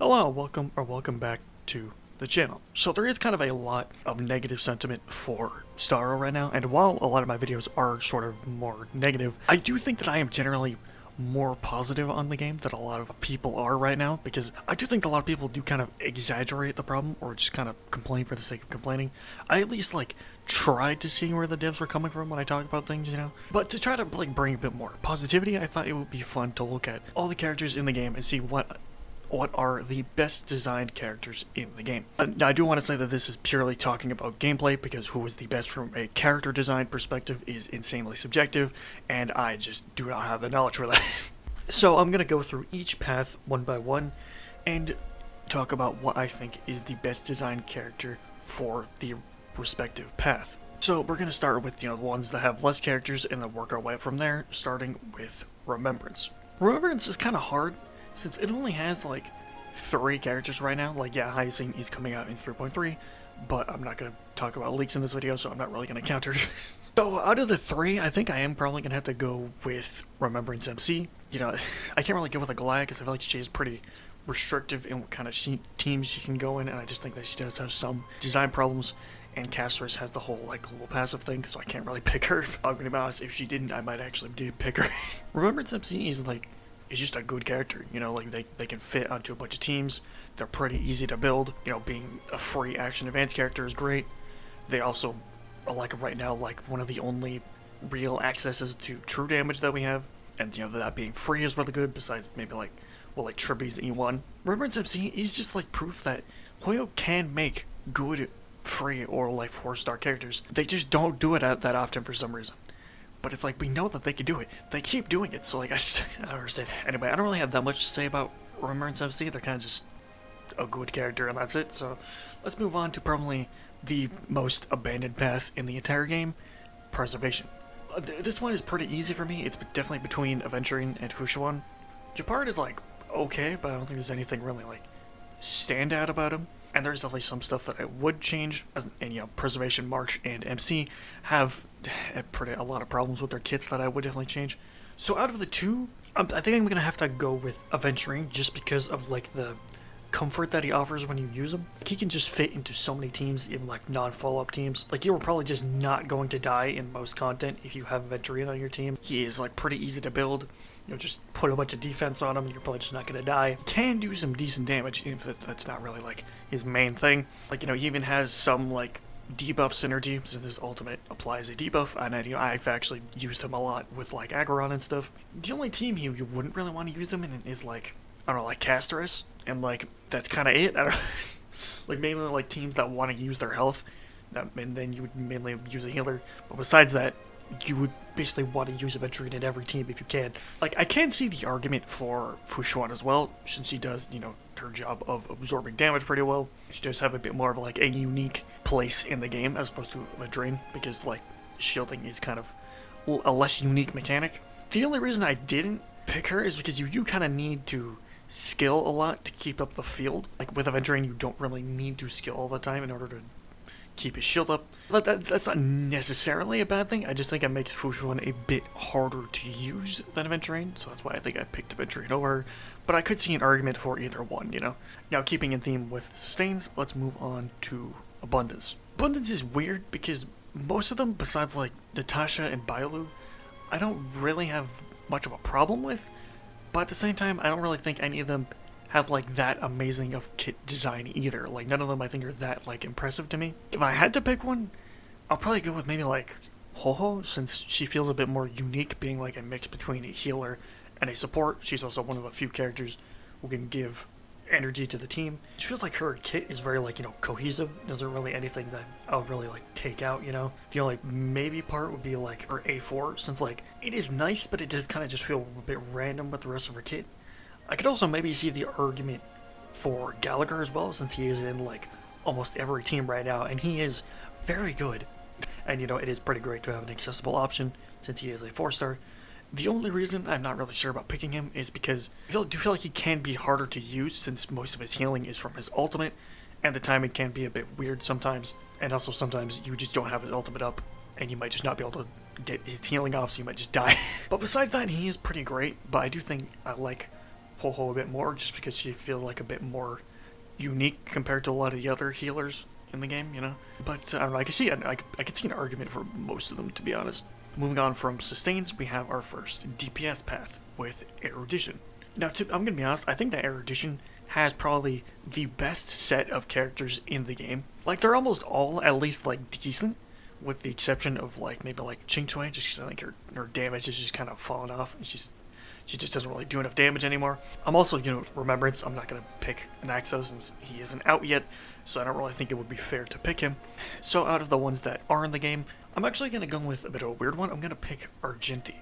Hello, welcome back to the channel. So there is kind of a lot of negative sentiment for StarRail right now, and while a lot of my videos are sort of more negative, I do think that I am generally more positive on the game than a lot of people are right now, because I do think a lot of people do kind of exaggerate the problem or just kind of complain for the sake of complaining. I at least tried to see where the devs were coming from when I talk about things, But to try to bring a bit more positivity, I thought it would be fun to look at all the characters in the game and see what are the best designed characters in the game. Now, I do want to say that this is purely talking about gameplay, because who is the best from a character design perspective is insanely subjective, and I just do not have the knowledge for that. So I'm going to go through each path one by one and talk about what I think is the best designed character for the respective path. So we're going to start with, the ones that have less characters and then work our way up from there, starting with Remembrance. Remembrance is kind of hard, since it only has 3 characters right now. Hyacinth is coming out in 3.3, but I'm not going to talk about leaks in this video, so I'm not really going to counter. So out of the 3, I think I am probably going to have to go with Remembrance MC. I can't really go with a Goliath because I feel like she is pretty restrictive in what kind of teams she can go in, and I just think that she does have some design problems. And Casterus has the whole global passive thing, so I can't really pick her. I'm gonna be honest, if she didn't, I might actually do pick her. Remembrance MC is just a good character, they can fit onto a bunch of teams. They're pretty easy to build. Being a free action advanced character is great. They also are right now one of the only real accesses to true damage that we have, and that being free is really good. Besides maybe Triby's E1. Remembrance MC is just proof that Hoyo can make good free or 4-star characters. They just don't do it that often for some reason. But it's we know that they can do it. They keep doing it, so I don't understand. Anyway, I don't really have that much to say about Remembrance MC. They're kind of just a good character, and that's it. So let's move on to probably the most abandoned path in the entire game, Preservation. This one is pretty easy for me. It's definitely between Aventurine and Fushuan. Japard is okay, but I don't think there's anything really stand out about him. And there's definitely some stuff that I would change, and Preservation, March, and MC have a lot of problems with their kits that I would definitely change. So out of the 2, I think I'm gonna have to go with Aventurine, just because of the comfort that he offers when you use him. He can just fit into so many teams, even non-follow-up teams. You were probably just not going to die in most content if you have Aventurine on your team. He is pretty easy to build. Just put a bunch of defense on him, you're probably just not gonna die. He can do some decent damage, even if that's not really his main thing. He even has some debuff synergy, since his ultimate applies a debuff, and I've actually used him a lot with Aggron and stuff. The only team you wouldn't really want to use him in is I don't know, Casterus, and that's kind of it. I don't mainly teams that want to use their health, and then you would mainly use a healer. But besides that, you would basically want to use Aventurine in every team if you can. I can see the argument for Fushuan as well, since she does, her job of absorbing damage pretty well. She does have a bit more of a unique place in the game as opposed to Aventurine, because shielding is kind of a less unique mechanic. The only reason I didn't pick her is because you do kind of need to skill a lot to keep up the field. With Aventurine, you don't really need to skill all the time in order to keep his shield up. But that's not necessarily a bad thing. I just think it makes Fushuan a bit harder to use than Aventurine, so that's why I think I picked Aventurine over her. But I could see an argument for either one, Now, keeping in theme with sustains, let's move on to Abundance. Abundance is weird because most of them, besides Natasha and Bailu, I don't really have much of a problem with, but at the same time, I don't really think any of them have that amazing of kit design either. None of them I think are that impressive to me. If I had to pick one, I'll probably go with maybe Ho-Ho, since she feels a bit more unique, being a mix between a healer and a support. She's also one of the few characters who can give energy to the team. She feels her kit is very cohesive. There's not really anything that I would really take out, The only maybe part would be her A4, since it is nice, but it does kind of just feel a bit random with the rest of her kit. I could also maybe see the argument for Gallagher as well, since he is in almost every team right now, and he is very good. And it is pretty great to have an accessible option, since he is a 4-star. The only reason I'm not really sure about picking him is because I do feel he can be harder to use, since most of his healing is from his ultimate, and the timing can be a bit weird sometimes. And also sometimes you just don't have his ultimate up, and you might just not be able to get his healing off, so you might just die. But besides that, he is pretty great, but I do think I Ho a bit more, just because she feels like a bit more unique compared to a lot of the other healers in the game, you know? But I don't know, I can see an argument for most of them, to be honest. Moving on from sustains, we have our first DPS path with Erudition. Now, I'm gonna be honest, I think that Erudition has probably the best set of characters in the game. Like, they're almost all at least, like, decent, with the exception of, like, maybe, like, Chingchui, just because I think her damage is just kind of falling off, and she just doesn't really do enough damage anymore. I'm also, Remembrance. I'm not going to pick an Axo since he isn't out yet, so I don't really think it would be fair to pick him. So out of the ones that are in the game, I'm actually going to go with a bit of a weird one. I'm going to pick Argenti.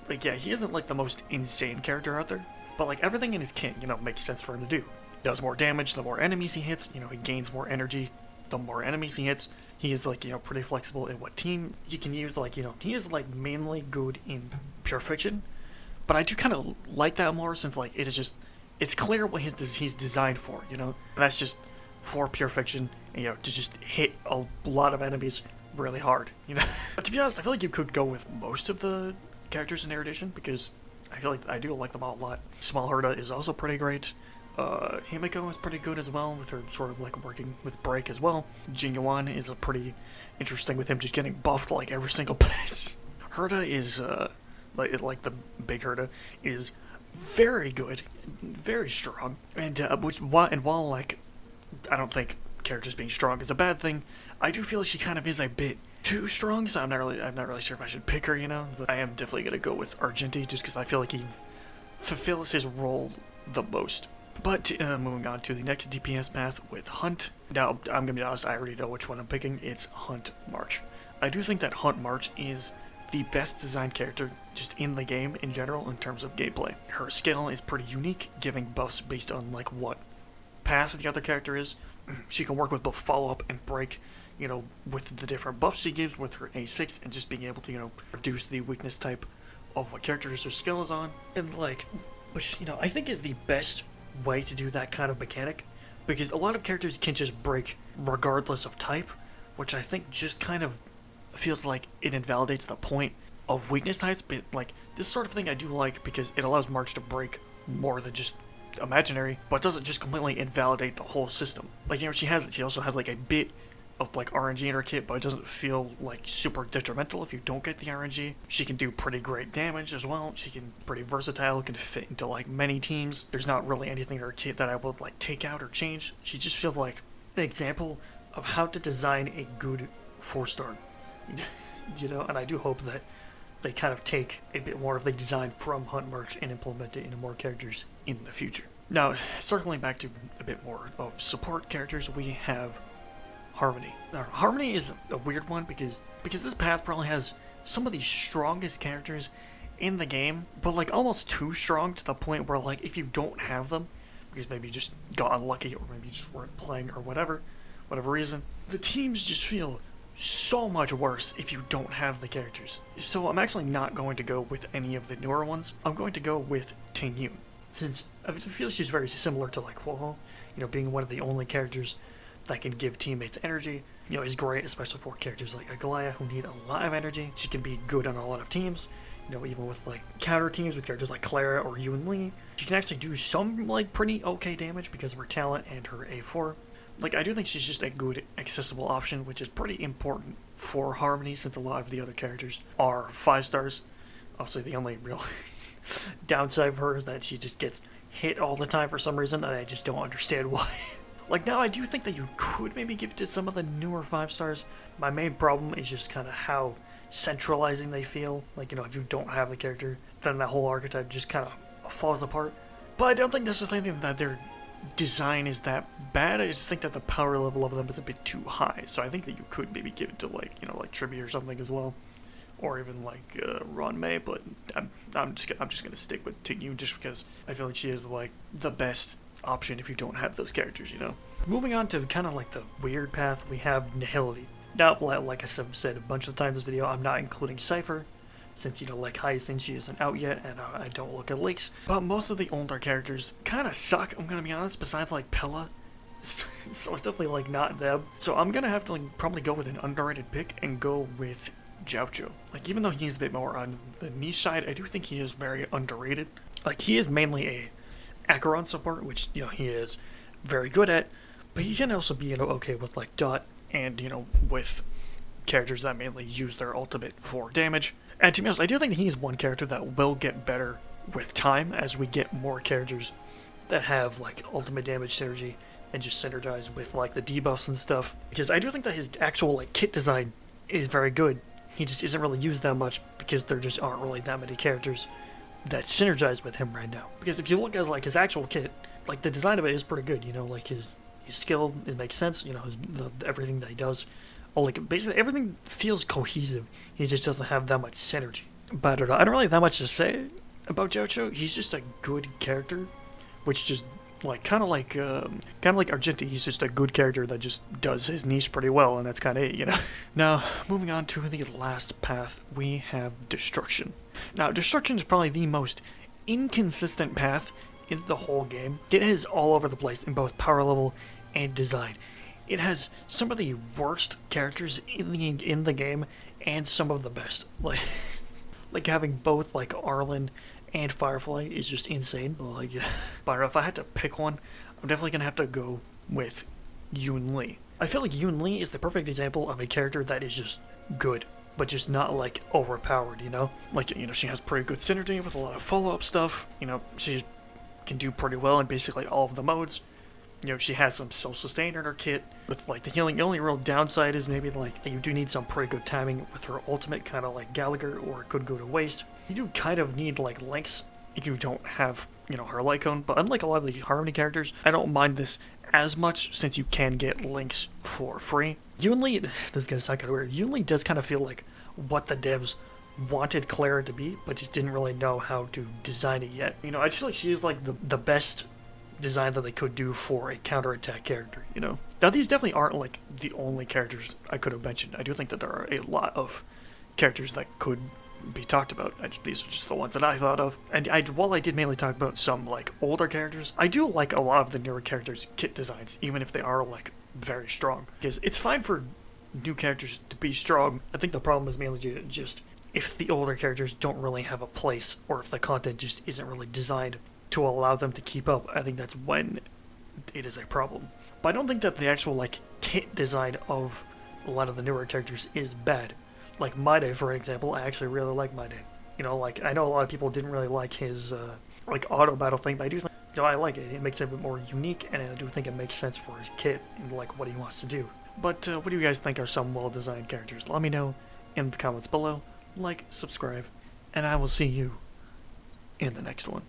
Like, yeah, he isn't, like, the most insane character out there, but, like, everything in his kit, makes sense for him to do. He does more damage the more enemies he hits, he gains more energy the more enemies he hits. He is, like, pretty flexible in what team he can use. Like, he is, like, mainly good in Pure Fiction. But I do kind of like that more since, like, it's clear what he's designed for, And that's just for Pure Fiction, and, to just hit a lot of enemies really hard, But to be honest, I feel like you could go with most of the characters in Erudition, because I feel like I do like them all a lot. Small Herda is also pretty great. Himiko is pretty good as well, with her sort of, like, working with Break as well. Jinyuan is a pretty interesting with him just getting buffed, like, every single place. Herda is, like the big Herda is very good, very strong, and while like I don't think characters being strong is a bad thing, I do feel like she kind of is a bit too strong. So I'm not really sure if I should pick her, But I am definitely gonna go with Argenti just because I feel like he fulfills his role the most. But moving on to the next DPS path with Hunt. Now I'm gonna be honest, I already know which one I'm picking. It's Hunt March. I do think that Hunt March is the best designed character just in the game in general in terms of gameplay. Her skill is pretty unique, giving buffs based on like what path the other character is. She can work with both follow-up and break, with the different buffs she gives with her A6 and just being able to, reduce the weakness type of what characters her skill is on. And which, I think is the best way to do that kind of mechanic, because a lot of characters can just break regardless of type, which I think just kind of feels like it invalidates the point of weakness types. But like this sort of thing I do like because it allows March to break more than just imaginary, but doesn't just completely invalidate the whole system. Like, she also has like a bit of like RNG in her kit, but it doesn't feel like super detrimental if you don't get the RNG. She can do pretty great damage as well. She can pretty versatile, can fit into like many teams. There's not really anything in her kit that I would like take out or change. She just feels like an example of how to design a good 4-star. And I do hope that they kind of take a bit more of the design from Hunt March and implement it into more characters in the future. Now, circling back to a bit more of support characters, we have Harmony. Now, Harmony is a weird one because this path probably has some of the strongest characters in the game, but like almost too strong to the point where like if you don't have them, because maybe you just got unlucky or maybe you just weren't playing or whatever reason, the teams just feel so much worse if you don't have the characters. So I'm actually not going to go with any of the newer ones. I'm going to go with Tingyun, since I feel she's very similar to like Woho, being one of the only characters that can give teammates energy, is great, especially for characters like Aglaya who need a lot of energy. She can be good on a lot of teams, even with like counter teams with characters like Clara or Yun Li. She can actually do some like pretty okay damage because of her talent and her A4. Like, I do think she's just a good, accessible option, which is pretty important for Harmony, since a lot of the other characters are 5 stars. Also, the only real downside of her is that she just gets hit all the time for some reason, and I just don't understand why. Like, now I do think that you could maybe give it to some of the newer 5 stars. My main problem is just kind of how centralizing they feel. Like, if you don't have the character, then that whole archetype just kind of falls apart. But I don't think this is anything that their design is that bad. I just think that the power level of them is a bit too high. So I think that you could maybe give it to like Tribute or something as well, or even like Ron May. But I'm just gonna stick with Tingyun just because I feel like she is like the best option if you don't have those characters. Moving on to kind of like the weird path, we have Nihility. Now, like I said a bunch of times in this video, I'm not including Cypher, since, like Hyacinth, she isn't out yet, and I don't look at leaks. But most of the older characters kind of suck, I'm gonna be honest, besides, like, Pella. So it's definitely, like, not them. So I'm gonna have to, like, probably go with an underrated pick and go with Jiaoqiu. Like, even though he's a bit more on the niche side, I do think he is very underrated. Like, he is mainly Acheron support, which, he is very good at, but he can also be, okay with, like, Dot and, with characters that mainly use their ultimate for damage. And to be honest, I do think he's one character that will get better with time as we get more characters that have, like, ultimate damage synergy and just synergize with, like, the debuffs and stuff. Because I do think that his actual, like, kit design is very good. He just isn't really used that much because there just aren't really that many characters that synergize with him right now. Because if you look at, like, his actual kit, like, the design of it is pretty good, like, his skill, it makes sense, everything that he does. Like, basically everything feels cohesive. He just doesn't have that much synergy. But I don't really have that much to say about Jocho. He's just a good character, which just, like, kind of like Argenti. He's just a good character that just does his niche pretty well, and that's kind of it, Now, moving on to the last path, we have Destruction. Now, Destruction is probably the most inconsistent path in the whole game. It is all over the place in both power level and design. It has some of the worst characters in the game and some of the best. Like having both, like, Arlen and Firefly is just insane. Like, but if I had to pick one, I'm definitely gonna have to go with Yoon Lee. I feel like Yoon Lee is the perfect example of a character that is just good, but just not, like, overpowered, Like, she has pretty good synergy with a lot of follow-up stuff. She can do pretty well in basically all of the modes. She has some self-sustain in her kit. With, like, the healing, the only real downside is maybe, like, you do need some pretty good timing with her ultimate, kind of like Gallagher, or it could go to waste. You do kind of need, like, Lynx if you don't have, her light cone. But unlike a lot of the Harmony characters, I don't mind this as much since you can get Lynx for free. Yoon Lee, this is going to sound kind of weird, Yoon Lee does kind of feel like what the devs wanted Clara to be, but just didn't really know how to design it yet. I feel like she is, like, the best design that they could do for a counterattack character, Now, these definitely aren't, like, the only characters I could have mentioned. I do think that there are a lot of characters that could be talked about. These are just the ones that I thought of. And while I did mainly talk about some, like, older characters, I do like a lot of the newer characters' kit designs, even if they are, like, very strong. Because it's fine for new characters to be strong. I think the problem is mainly just if the older characters don't really have a place, or if the content just isn't really designed to allow them to keep up. I think that's when it is a problem. But I don't think that the actual, like, kit design of a lot of the newer characters is bad. Like My Day, for example, I actually really like My Day. Like, I know a lot of people didn't really like his, like, auto battle thing, but I do think, I like it. It makes it a bit more unique, and I do think it makes sense for his kit and, like, what he wants to do. But what do you guys think are some well-designed characters? Let me know in the comments below. Like, subscribe, and I will see you in the next one.